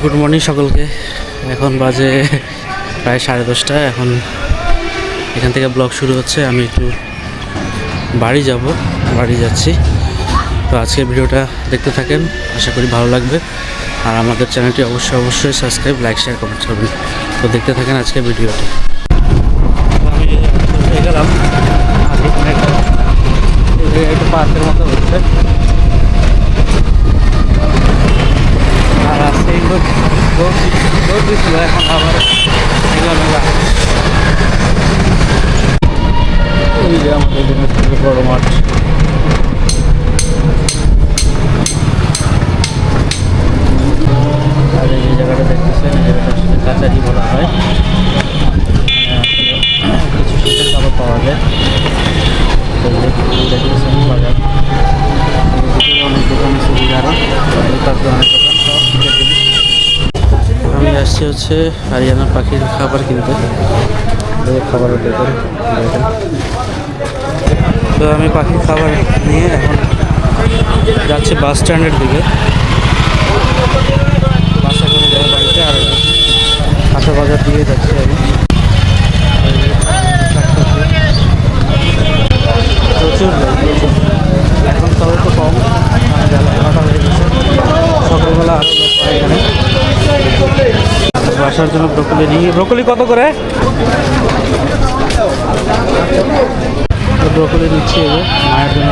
Good morning সকলকে। এখন বাজে প্রায় 10:30। এখন এখান থেকে ব্লগ শুরু হচ্ছে। আমি একটু বাড়ি যাচ্ছি। তো আজকের ভিডিওটা দেখতে থাকেন, আশা করি ভালো লাগবে। আর আমাদের চ্যানেলটি অবশ্যই সাবস্ক্রাইব, লাইক, শেয়ার, কমেন্ট করবেন। তো দেখতে থাকেন আজকের ভিডিওটি। আমি হয়ে গেলাম একটু পার্কের মতো হচ্ছে। আর আজকে রোদ দিচ্ছিল, এখন আবার মেঘলা। এই যে আমাদের দিনাজপুরের বড় মাঠ। আর এই জায়গাটা দেখতেছেন, এই জায়গাটা আসলে কাচারি বলা হয়। কিছু শীতের খাবার পাওয়া যায়। দেখতেছেন বাজার, অনেক দোকান সুবিধা, আরও অনেক দোকান, সব শীতের জিনিস। আমি আসছি হচ্ছে হারিয়ানা পাখির খাবার কিনতে। খাবারের দোকান দেখেন। তো আমি পাখির খাবার নিয়ে এখন যাচ্ছি বাস স্ট্যান্ডের দিকে, বাসা করে যাওয়ার বাড়িতে। আর হাসা বাজার দিয়ে যাচ্ছি আমি। প্রচুর এখন তবে তো কম, বেলা 11টা হয়ে গেছে। সকালবেলা আরও লোক হয় এখানে। বাসার জন্য ব্রোকলি কত করে? ব্রোকলি দিচ্ছি মায়ের জন্য।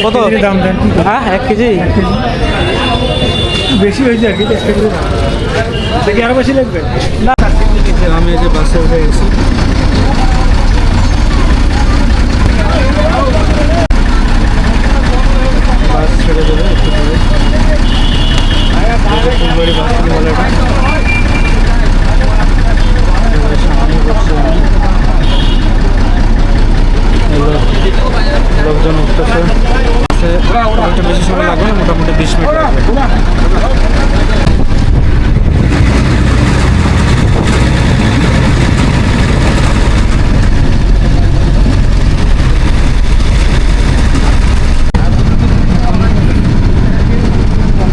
কত দাম দেন? হ্যাঁ, 1 কেজি বেশি হয়েছে আর কি। দেখি আরো বেশি লাগবে না। আমি এই যে বাসে উঠে গেছি। বাস ছেড়ে দেবে একটু দূরে। ফুলবাড়ি বাস বলে সামনে বসছে। লোকজন উঠতেছে। একটু বেশি সময় লাগবে না, মোটামুটি 20 মিনিট লাগবে।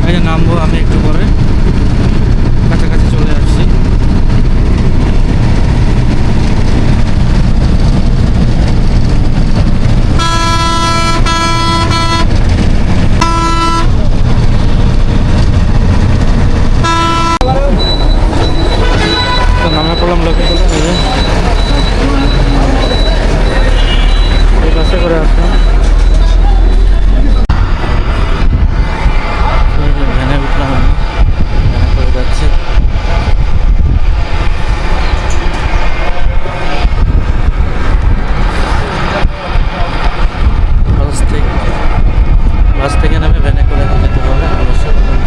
এই যে নামবো আমি একটু পরে, কাছাকাছি চলে আসছি। নামে পড়লাম লোকে বলে এই বাসে করে আসলাম। ভ্যানে উঠলাম, ভ্যানে করে যাচ্ছি। বাস থেকে নামে ভ্যানে করে যেতে হবে অবশ্যই পর্যন্ত।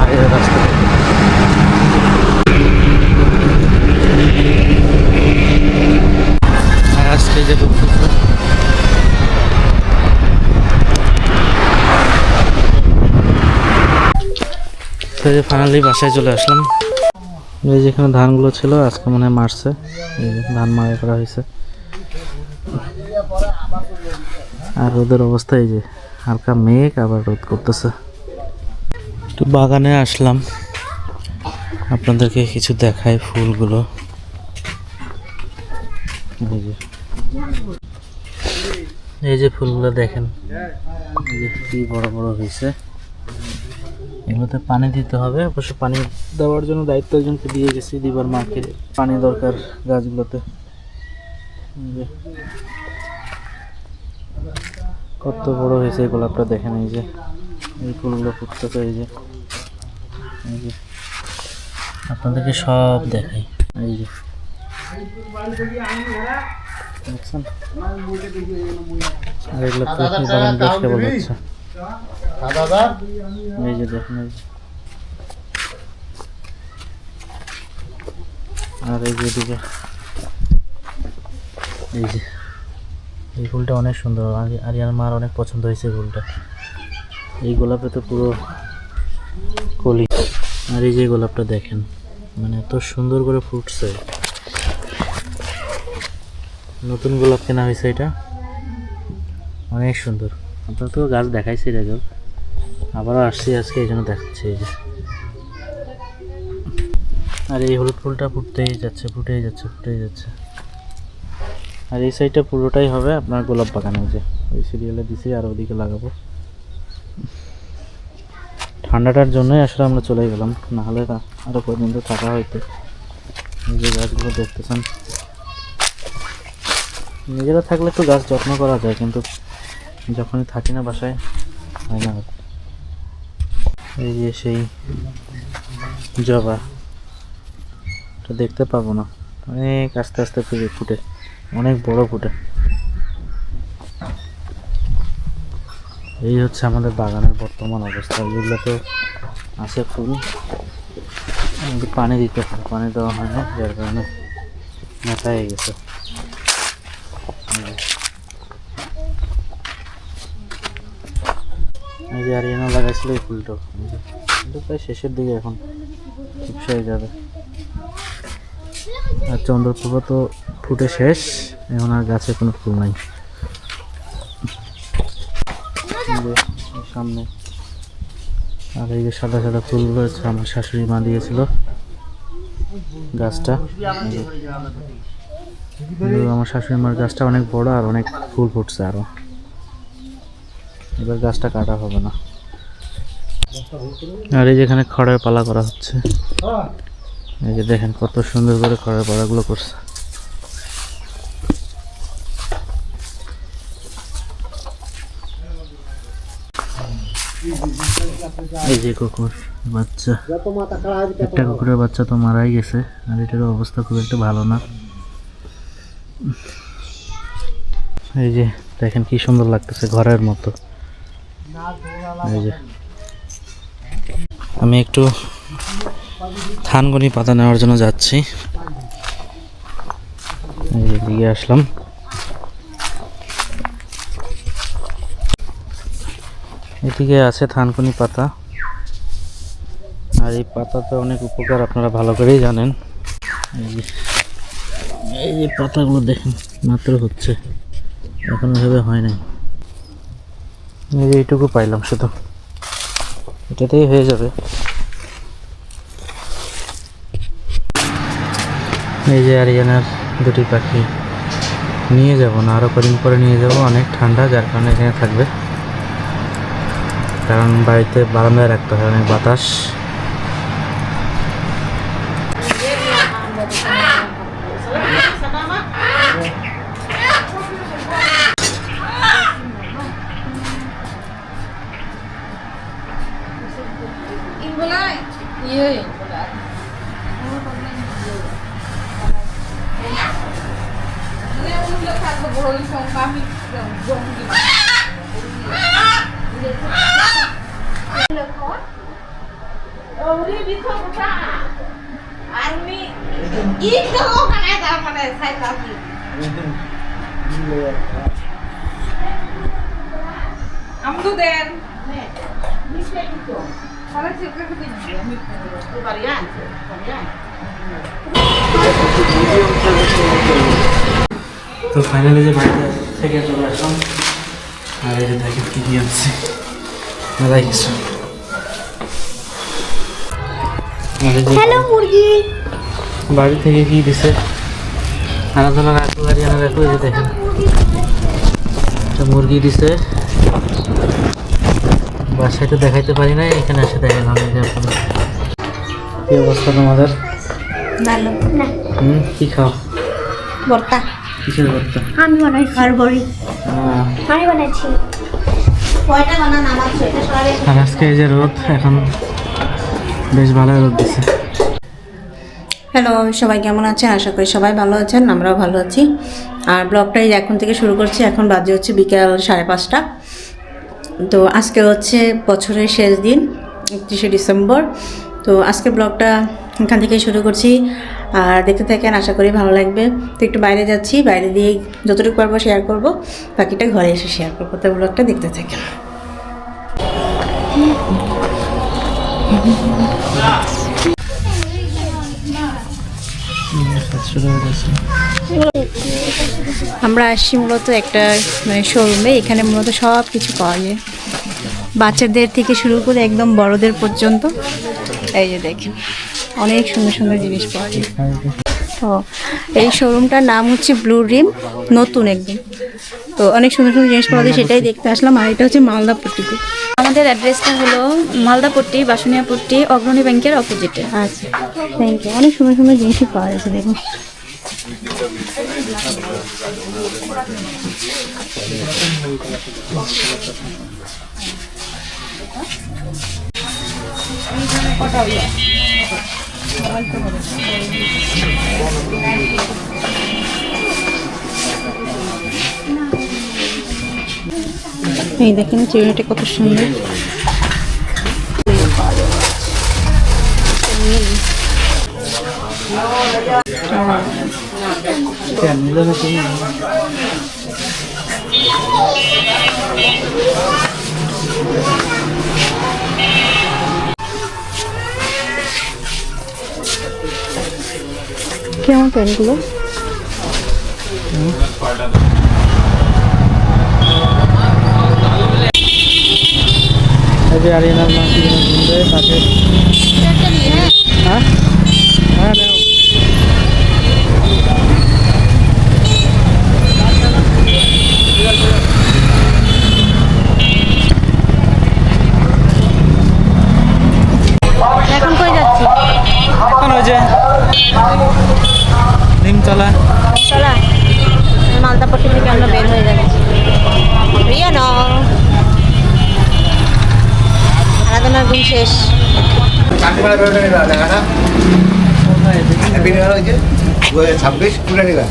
আর এই রাস্তা আজকে যে ঢুকতেছে ফাইনালি বাসায় চলে আসলাম। এই যেখানে ধানগুলো ছিল আজকে মনে হয় মারছে, এই যে ধান মারা করা হয়েছে। আর রোদের অবস্থা এই যে হালকা মেঘ, আবার রোদ করতেছে। তো বাগানে আসলাম, আপনাদেরকে কিছু দেখায় ফুলগুলো। এই যে ফুলগুলো দেখেন, এই যে কি বড় বড় হয়েছে। এগুলোতে পানি দিতে হবে। অবশ্য পানি দেওয়ার জন্য দায়িত্ব একজনকে দিয়ে গেছি, দিবার মাকে পানি দরকার গাছগুলোতে। কত বড় হয়েছে এই গোলাপটা দেখেন। এই যে এই ফুলগুলো ফুটতেছে। এই যে আপনাদেরকে সব দেখাই। এই যে দেখছেন, আর এগুলো প্রচুর বাগান বেশ কেবল হচ্ছে। এই যে দেখেন, এই যে আর এই যে এদিকে এই যে এই ফুলটা অনেক সুন্দর। আরিয়ান মার অনেক পছন্দ হয়েছে এই ফুলটা। এই গোলাপে তো পুরো কলি। আর এই যে গোলাপটা দেখেন, মানে এত সুন্দর করে ফুটছে। নতুন গোলাপ কেনা হয়েছে, এটা অনেক সুন্দর। আপনার তো গাছ দেখাইছি, দেখো আবারও আসছি আজকে, এই জন্য দেখাচ্ছি। এই যে আর এই হলুদ ফুলটা ফুটেই যাচ্ছে। আর এই সাইডটা পুরোটাই হবে আপনার গোলাপ বাগান। যে ওই সিরিয়ালে দিছি, আর ওদিকে লাগাবো। ঠান্ডাটার জন্যই আসলে আমরা চলে গেলাম, নাহলে আরও পর্যন্ত থাকা হয়তো। এই যে গাছগুলো দেখতেছেন, নিজেরা থাকলে একটু গাছ যত্ন করা যায়, কিন্তু যখনই থাকি না বাসায় হয় না। এই যে সেই জবা, এটা দেখতে পাবো না, অনেক আস্তে আস্তে ফুটে, অনেক বড় ফুটে। এই হচ্ছে আমাদের বাগানের বর্তমান অবস্থা। এগুলো তো আছে ফুল, কিন্তু পানি দিতে হয়, পানি দেওয়া হয় না, যার কারণে মাথা হয়ে গেছে। এই যে আরিয়ানা লাগাইছিল এই ফুলটা, কিন্তু প্রায় শেষের দিকে এখন চুপসে হয়ে যাবে। আর চন্দ্রপ্রভা তো ফুটে শেষ, এখন আর গাছে কোনো ফুল নাই। সামনে আর এই যে সাদা সাদা ফুল রয়েছে, আমার শাশুড়ি মা দিয়েছিল গাছটা। আমার শাশুড়ি মার গাছটা অনেক বড় আর অনেক ফুল ফুটছে আরো। এবার গাছটা কাটা হবে না। আর এই যেখানে খড়ের পালা করা হচ্ছে, এই যে দেখেন কত সুন্দর করে খড়ের পালাগুলো করছে। এই যে কুকুর বাচ্চা, একটা কুকুরের বাচ্চা তো মারাই গেছে, আর এটার অবস্থা খুব একটা ভালো না। এই যে দেখেন কি সুন্দর লাগতেছে, ঘরের মতো। এই যে আমি একটু থানকুনি পাতা নেওয়ার জন্য যাচ্ছি, এই যে দিকে আসলাম। এদিকে আছে থানকুনি পাতা, আর এই পাতাতে অনেক উপকার আপনারা ভালো করেই জানেন। এই যে পাতাগুলো দেখেন মাত্র হচ্ছে, এখন ওইভাবে হয় নাই। এই যে এইটুকু পাইলাম, শুধু এটাতেই হয়ে যাবে। এই যে আরিয়ানার দুটি পাখি নিয়ে যাব না, আরো কদিন পরে নিয়ে যাব। অনেক ঠান্ডা, যার কারণে এখানে থাকবে, কারণ বাড়িতে বারান্দায় রাখতে হয়, অনেক বাতাস। তো ফাইনালি যে বাড়িতে থেকে চলে আসলাম, আর এই যে দেখেন কি দিয়ে আসছে মেলাই কিছু। হ্যালো মুরগি, বাড়ি থেকে কি দিছে আলাদা রাখু, হারিয়ানা রাখু। এই যে দেখেন একটা মুরগি দিছে, বাসায় তো দেখাইতে পারি না, এখানে এসে দেখালাম। এই যে আপনাদের কি অবস্থা তোমাদের? ভালো না। কি খাও? ভর্তা। কিসের ভর্তা? আমি বানাইছি। আর বড়ি আমি বানাইছি। কয়টা বানান আমার সেটা সবাই। আর আজকে এই যে রোদ, এখন বেশ ভালো রোদ দিছে। হ্যালো সবাই, কেমন আছেন? আশা করি সবাই ভালো আছেন, আমরাও ভালো আছি। আর ব্লগটাই এখন থেকে শুরু করছি। এখন বাজে হচ্ছে বিকেল 5:30। তো আজকে হচ্ছে বছরের শেষ দিন, 31শে ডিসেম্বর। তো আজকে ব্লগটা এখান থেকে শুরু করছি, আর দেখতে থাকেন, আশা করি ভালো লাগবে। তো একটু বাইরে যাচ্ছি, বাইরে দিয়ে যতটুকু পারবো শেয়ার করব, বাকিটা ঘরে এসে শেয়ার করবো। তো ব্লগটা দেখতে থাকেন। আমরা আসছি মূলত একটা শোরুমে, এখানে মূলত সব কিছু পাওয়া যায়। বাচ্চাদের থেকে শুরু করে একদম বড়দের পর্যন্ত। এই যে দেখেন অনেক সুন্দর সুন্দর জিনিস পাওয়া যায়। ও এই শোরুমটার নাম হচ্ছে ব্লু রিম, নতুন একদম। তো অনেক সুন্দর সুন্দর জিনিস পাওয়া যায়, সেটাই দেখতে আসলাম। আর এটা হচ্ছে মালদা পট্টিতে। আমাদের অ্যাড্রেসটা হলো মালদাপট্টি, বাসুনিয়াপট্টি, অগ্রণী ব্যাংকের অপোজিটে। আচ্ছা, থ্যাংক ইউ। অনেক সুন্দর সুন্দর জিনিসই পাওয়া যাচ্ছে দেখুন। এই দেখেন চিরুনিটা কত সুন্দর। কেমন পেনগুলো? আরিয়ানার মা কি কিনবে তাকে? হ্যাঁ হ্যাঁ নাও। এখন কই যাচ্ছি? এখন ওই যে নিমতলা। চলা মালদাপট্টি থেকে আমরা বের হয়ে যাচ্ছি। রিয়া না, আরাধনার ঘুম শেষ। ছাব্বিশ তুলে নিবা।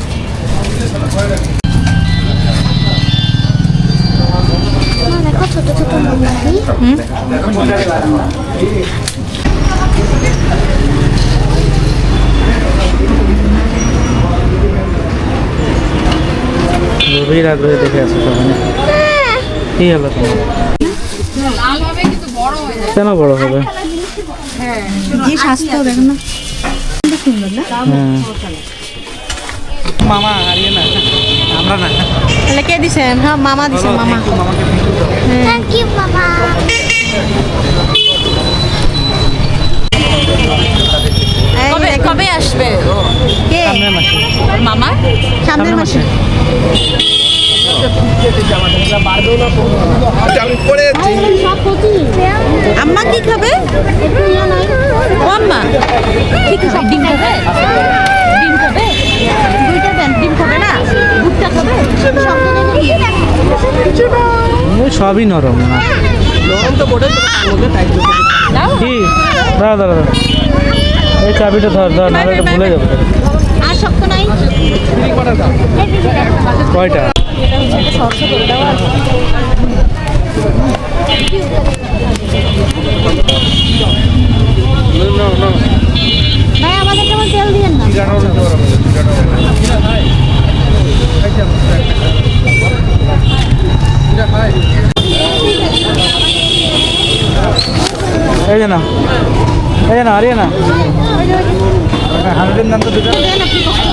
দেখো ছোট ছোট গভীর আগ্রহে দেখে আছো সবাই। কি হলো তোমার? কেন বড় হবে? যে স্বাস্থ্য দেখো না, সুন্দর না? মামা হারিয়ে না, আমরা না। তাহলে কে দিছে? হ্যাঁ মামা দিছে, মামা। থ্যাংক ইউ বাবা। কবে কবে আসবে? কে? সামনের মাসে। মামা সামনের মাসে। আম্মা কি খাবে? ও আম্মা কি খাবে? ডিম খাবে? ডিম খাবে? দুইটা দেন। ডিম খাবে না? ভুট্টা খাবে? সবই নরম না। নরম তো বটে, কি দাঁড়া দাঁড়া দাঁড়া, এই চাবিটা ধর ধর, নাহলে এটা ভুলে যাবে। আর শক্ত নাই? কয়টা? ভাই আমাদের কেমন তেল দিয়েন না। এই যে না, এই যে না, হারিয়ে না।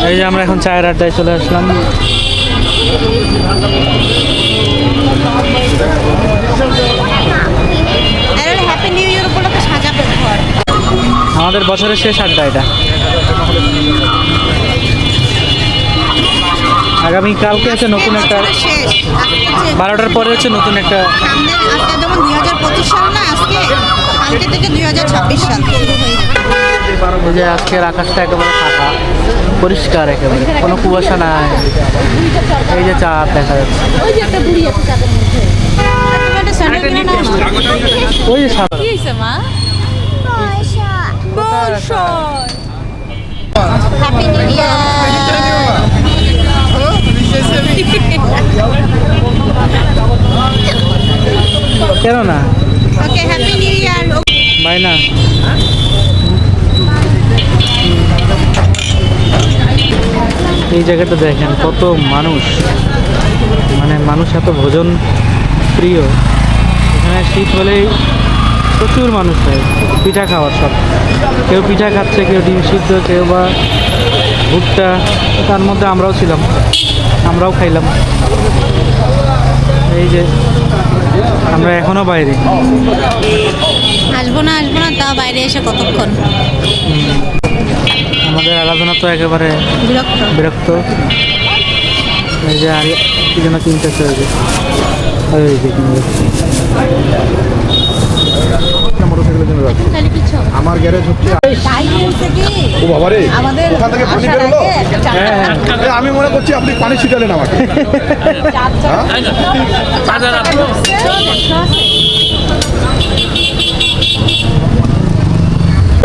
এই যে আমরা এখন চায়ের আড্ডায় চলে আসলাম। হ্যাপি নিউ ইয়ার উপলক্ষে সাজাবে ঘর। আমাদের বছরের শেষ আড্ডা এটা। আগামী কালকে হচ্ছে নতুন একটা, শেষ 12টার পরে হচ্ছে নতুন একটা। সামনে আজকে যেমন 2025 সাল না, আজকে কালকে থেকে 2026 সাল শুরু হয়ে যাবে। এই যে আজকের আকাশটা একেবারে ফাঁকা, পরিষ্কার একেবারে, কোনো কুয়াশা নাই। এই যে চাঁদ দেখা যাচ্ছে, ওই যে একটা বুড়ি আছে তাদের মধ্যে। তুমি একটা স্যান্ডেল কিনে নাও। ওই যে সাদা। কি হইছে মা? হ্যাপি নিউ ইয়ার। কেন না ওকে হ্যাপি নিউ ইয়ার। ভাই না। এই জায়গাটা দেখেন কত মানুষ, মানে মানুষ এত ভোজন প্রিয়। এখানে শীত হলেই প্রচুর মানুষ হয় পিঠা খাওয়ার সব। কেউ পিঠা খাচ্ছে, কেউ ডিম সিদ্ধ, কেউ বা ভুট্টা। তার মধ্যে আমরাও ছিলাম, আমরাও খাইলাম। এই যে আমরা এখনো বাইরে। আসবো না তাও বাইরে এসে কতক্ষণ আমাদের আরাধনা তো একেবারে বিরক্ত। বিরক্ত। এই যে আর কি যেন কিনতেছে ওই যে ওই যে কিনবে। মোটরসাইকেলের জন্য যাচ্ছি। আমার গ্যারেজ হচ্ছে ও বাবা রে ওখান থেকে পানি বেরোলো। এ, আমি মনে করছি আপনি পানি ছিটালেন আমাকে। হ্যাঁ?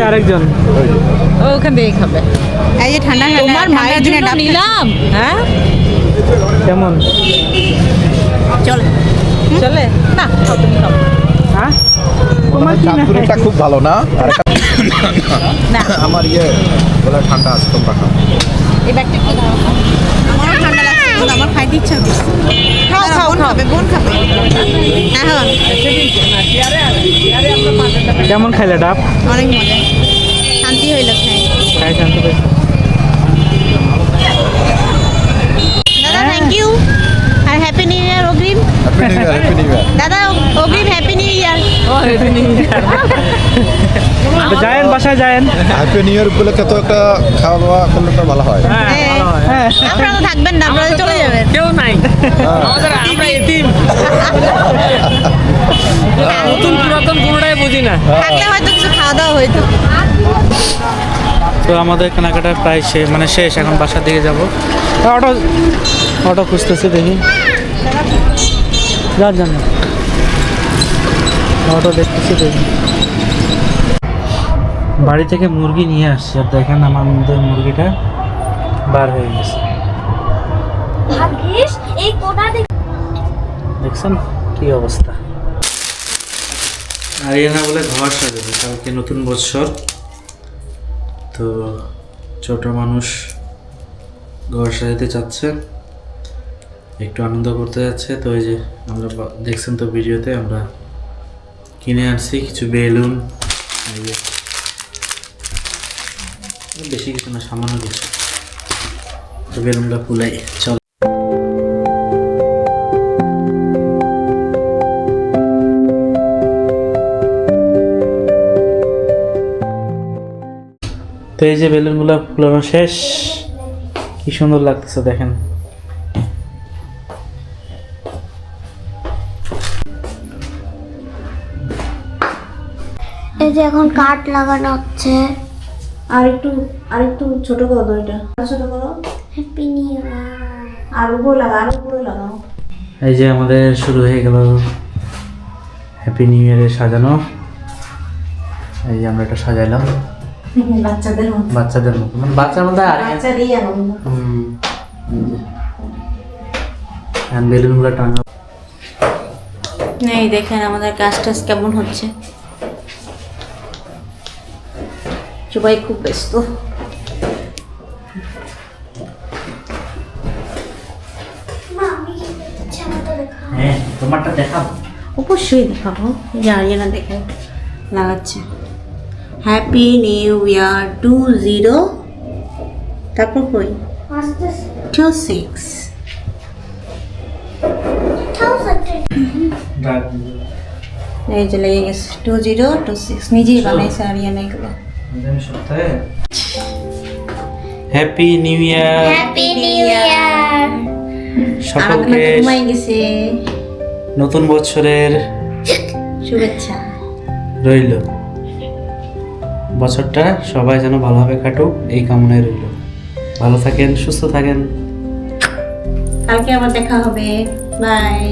আরেকজন ওখান থেকে খাবে। এই যে ঠান্ডা তোমার মায়ের জন্য নিলাম। হ্যাঁ কেমন? চলে চলে না খাও, তুমি খাও। হ্যাঁ চাঁদপুরিটা খুব ভালো না? আর না আমার বলে ঠান্ডা আছে তোমরা খাও। এই ব্যাগটা একটু দাও। আমারও ঠান্ডা লাগছে কিন্তু আমার খাইতে ইচ্ছা করছে। খাও খাও বোন খাও। খাবে এখন কেমন খাইলে ডাব? অনেক মজা, শান্তি হইল খাই। খাই শান্তি পেয়েছি। দাদা থ্যাংক ইউ আর হ্যাপি নিউ ইয়ার অগ্রিম। Happy new year. দাদা অগ্রিম হ্যাপি নিউ ইয়ার। তো যায়েন, বাসায় যায়েন। হ্যাপি নিউ ইয়ার উপলক্ষে তো একটা খাওয়া দাওয়া করলে তো ভালো হয়। হ্যাঁ ভালো হয়। হ্যাঁ আপনারা তো থাকবেন না, আপনারা চলে যাবেন। কেউ নাই আমাদের, আমরা এতিম। নতুন পুরাতন কোনোটাই বুঝি না। থাকলে হয়তো কিছু খাওয়া দাওয়া হইতো। তো আমাদের কেনাকাটা প্রায় শেষ। এখন বাসার দিকে যাব। অটো খুঁজতেছি, দেখি যান অটো দেখতেছি, দেখি। বাড়ি থেকে মুরগি নিয়ে আসছি, আর দেখেন আমাদের মুরগিটা বার হয়ে গেছে। ভাগ্যিস এই কোটা দেখছেন কি অবস্থা। আরিয়ানা বলে ঘর সাজাবে, কালকে নতুন বৎসর, তো ছোট মানুষ ঘর সাজাতে চাচ্ছে, একটু আনন্দ করতে যাচ্ছে। তো এই যে আমরা দেখছেন তো ভিডিওতে, আমরা কিনে আনছি কিছু বেলুন, এই যে বেশি কিছু না, সামান্য কিছু। তো বেলুনটা ফুলাই চল। তো এই যে বেলুনগুলো ফুলানো শেষ, কি সুন্দর লাগতেছে দেখেন। এই যে এখন কাঠ লাগানো হচ্ছে। আর একটু ছোট করো দইটা, ছোট করো। হ্যাপি নিউ ইয়ার। আর উপরে লাগাও, আর উপরে লাগাও। এই যে আমাদের শুরু হয়ে গেল হ্যাপি নিউ ইয়ারের সাজানো। এই যে আমরা এটা সাজাইলাম বাচ্চাদের মতো, বাচ্চাদের মতো, মানে বাচ্চার মধ্যে বাচ্চারই আনন্দ। বেলুনগুলো টাঙা। এই দেখেন আমাদের কাজ টাজ কেমন হচ্ছে। সবাই খুব ব্যস্ত। মা আমি কি করছি আমাকে দেখা। হ্যাঁ তোমারটা দেখাবো। অবশ্যই দেখাবো। এই যে আরিয়ানা দেখো লাগাচ্ছে হ্যাপি নিউ ইয়ার 20, তারপর কই আস্তে 26। এই যে লেগে গেছে 2026, নিজেই বানাইছে আরিয়ানা এগুলো। Happy new year happy new ইয়ার। আরাধনা সকলকে, তো ঘুমাই গেছে। নতুন বছরের শুভেচ্ছা রইল। বছরটা সবাই যেন ভালোভাবে কাটুক, এই কামনায় রইল। ভালো থাকেন, সুস্থ থাকেন। কালকে আবার দেখা হবে। বাই।